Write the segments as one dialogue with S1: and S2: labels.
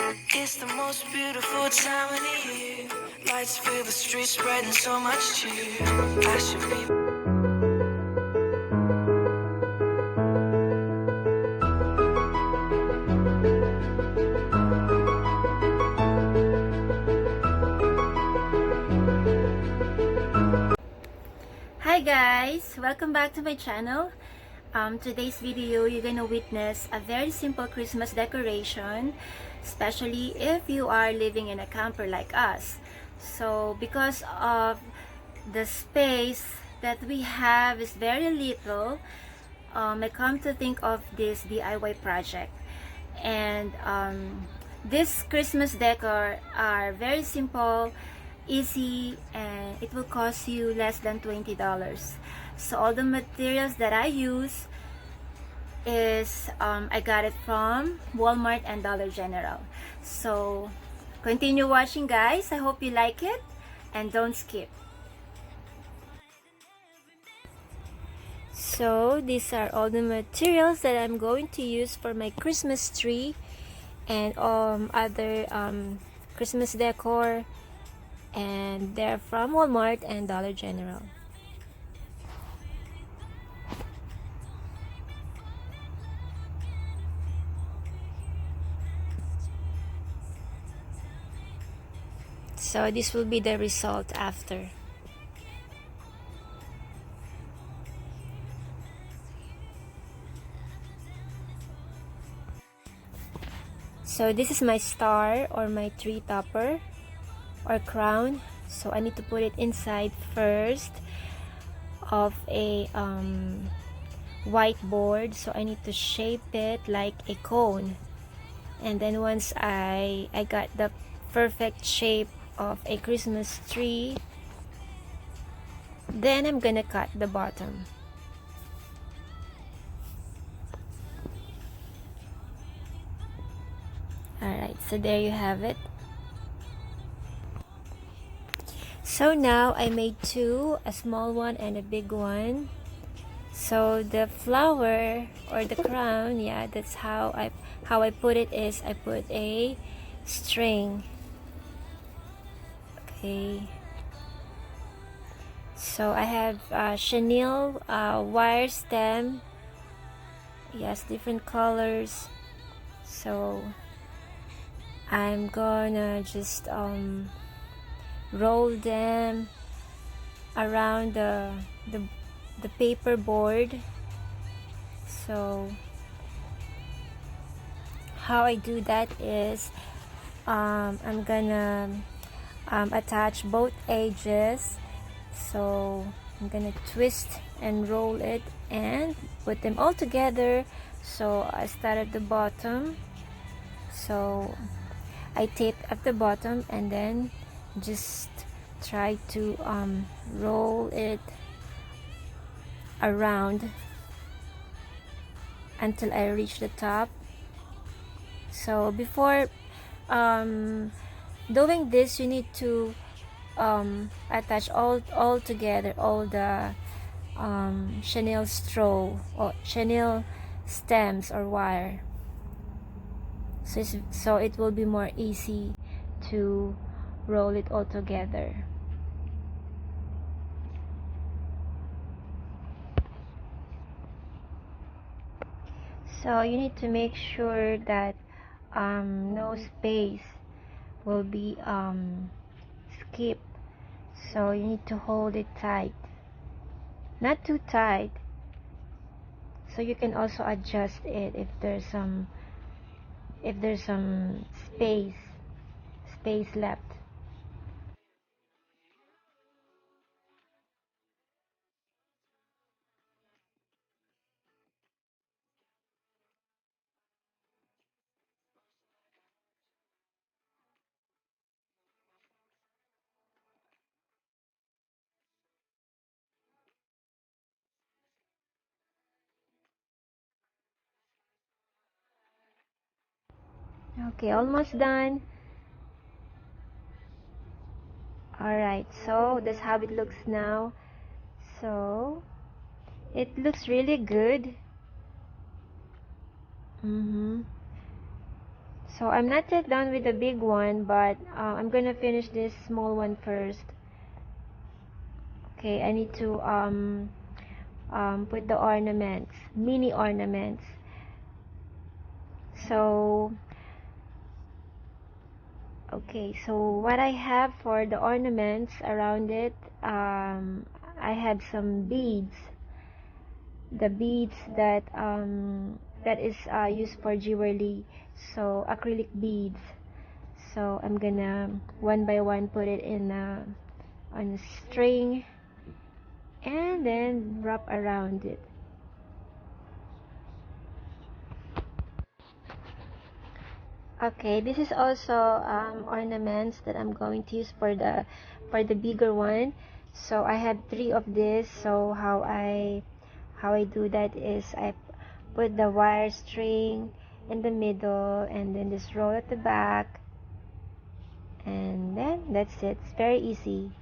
S1: It's the most beautiful time of the year. Lights fill the streets, spreading so much cheer. I should be.
S2: Hi guys! Welcome back to my channel. Today's video, you're gonna witness a very simple Christmas decoration, especially if you are living in a camper like us. So because of the space that we have is very little, I come to think of this DIY project. And this Christmas decor are very simple, easy, and it will cost you less than $20. So all the materials that I use is I got it from Walmart and Dollar General. So continue watching guys. I hope you like it and don't skip. So these are all the materials that I'm going to use for my Christmas tree and other Christmas decor, and they're from Walmart and Dollar General. So this will be the result after. So this is my star or my tree topper or crown. So I need to put it inside first of a whiteboard. So I need to shape it like a cone. And then once I got the perfect shape of a Christmas tree, then I'm gonna cut the bottom. Alright, so there you have it. So now I made two, a small one and a big one. So the flower or the crown, yeah, that's how I put it is I put a string. Okay. So I have chenille wire stem. Yes, different colors. So I'm gonna just roll them around the paper board. So how I do that is I'm gonna attach both edges. So I'm gonna twist and roll it and put them all together. So I start at the bottom, so I tape at the bottom and then just try to roll it around until I reach the top. So before doing this, you need to attach all together all the chenille straw or chenille stems or wire, so it will be more easy to roll it all together. So you need to make sure that no space will be skipped. So you need to hold it tight, not too tight, so you can also adjust it if there's some space left. Okay, almost done. Alright, so that's how it looks now. So it looks really good. So I'm not yet done with the big one, but I'm gonna finish this small one first. Okay, I need to put the ornaments, mini ornaments. So okay, so what I have for the ornaments around it, I have some beads. The beads that is used for jewelry, so acrylic beads. So I'm gonna one by one put it in on a string and then wrap around it. Okay, this is also ornaments that I'm going to use for the bigger one. So I have three of this. So how I do that is I put the wire string in the middle and then just roll at the back, and then that's it. It's very easy.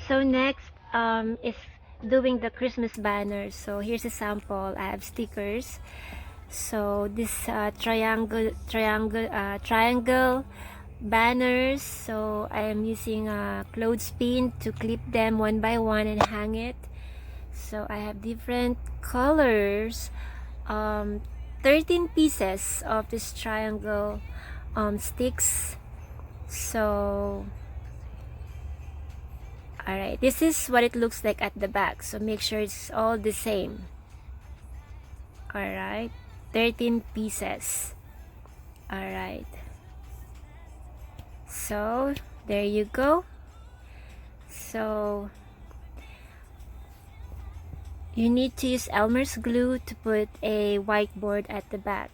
S2: So next is doing the Christmas banners. So here's a sample. I have stickers. So this triangle banners. So I am using a clothespin to clip them one by one and hang it. So I have different colors. 13 pieces of this triangle sticks. So alright, this is what it looks like at the back, so make sure it's all the same. Alright, 13 pieces. Alright, so there you go. So you need to use Elmer's glue to put a whiteboard at the back.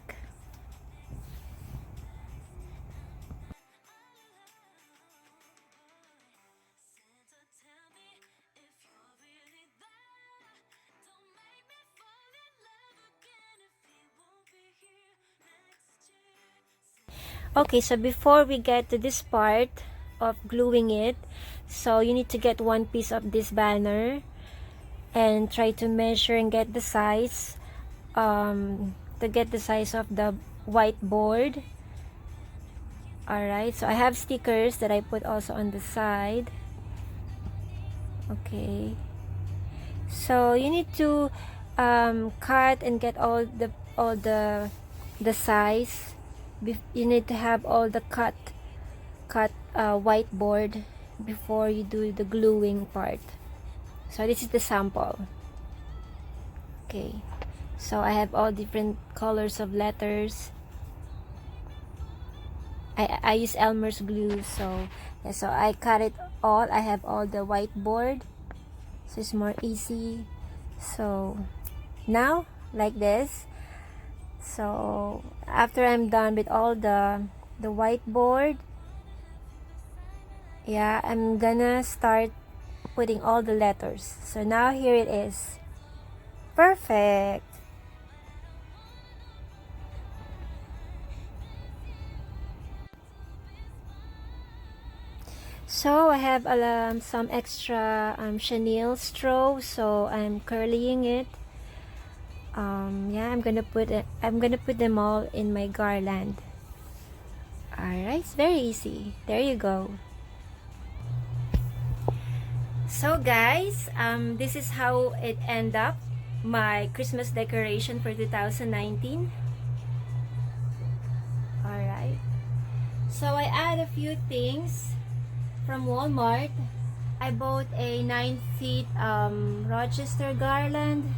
S2: Okay, so before we get to this part of gluing it, so you need to get one piece of this banner and try to measure and get the size to get the size of the whiteboard. Alright, so I have stickers that I put also on the side. Okay, so you need to cut and get all the size. You need to have all the cut whiteboard before you do the gluing part. So this is the sample. Okay, so I have all different colors of letters. I use Elmer's glue, so yeah, so I cut it all. I have all the whiteboard, so it's more easy. So now like this. So after I'm done with all the whiteboard, yeah, I'm gonna start putting all the letters. So now here it is. Perfect. So I have some extra chenille straw, so I'm curling it. Yeah, I'm gonna put them all in my garland. Alright, it's very easy. There you go. So guys, this is how it end up, my Christmas decoration for 2019. Alright, so I add a few things from Walmart. I bought a 9 feet Rochester garland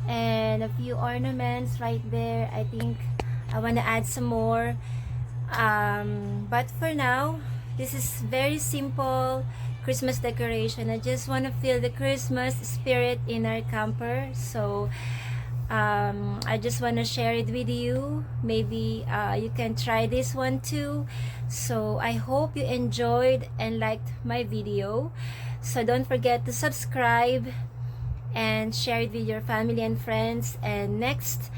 S2: and a few ornaments right there. I think I want to add some more, but for now this is very simple Christmas decoration. I just want to feel the Christmas spirit in our camper, so I just want to share it with you. Maybe you can try this one too. So I hope you enjoyed and liked my video. So don't forget to subscribe and share it with your family and friends. And next,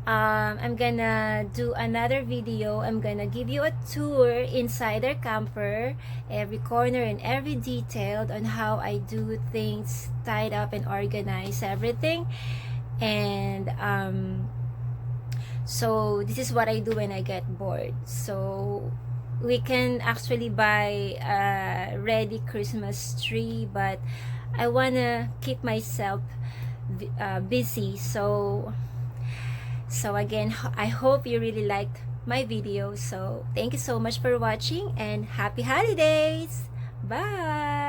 S2: I'm gonna do another video. I'm gonna give you a tour inside our camper, every corner and every detail on how I do things, tied up and organize everything. And so this is what I do when I get bored. So we can actually buy a ready Christmas tree, but I wanna keep myself busy. So again, I hope you really liked my video. So thank you so much for watching and happy holidays. Bye.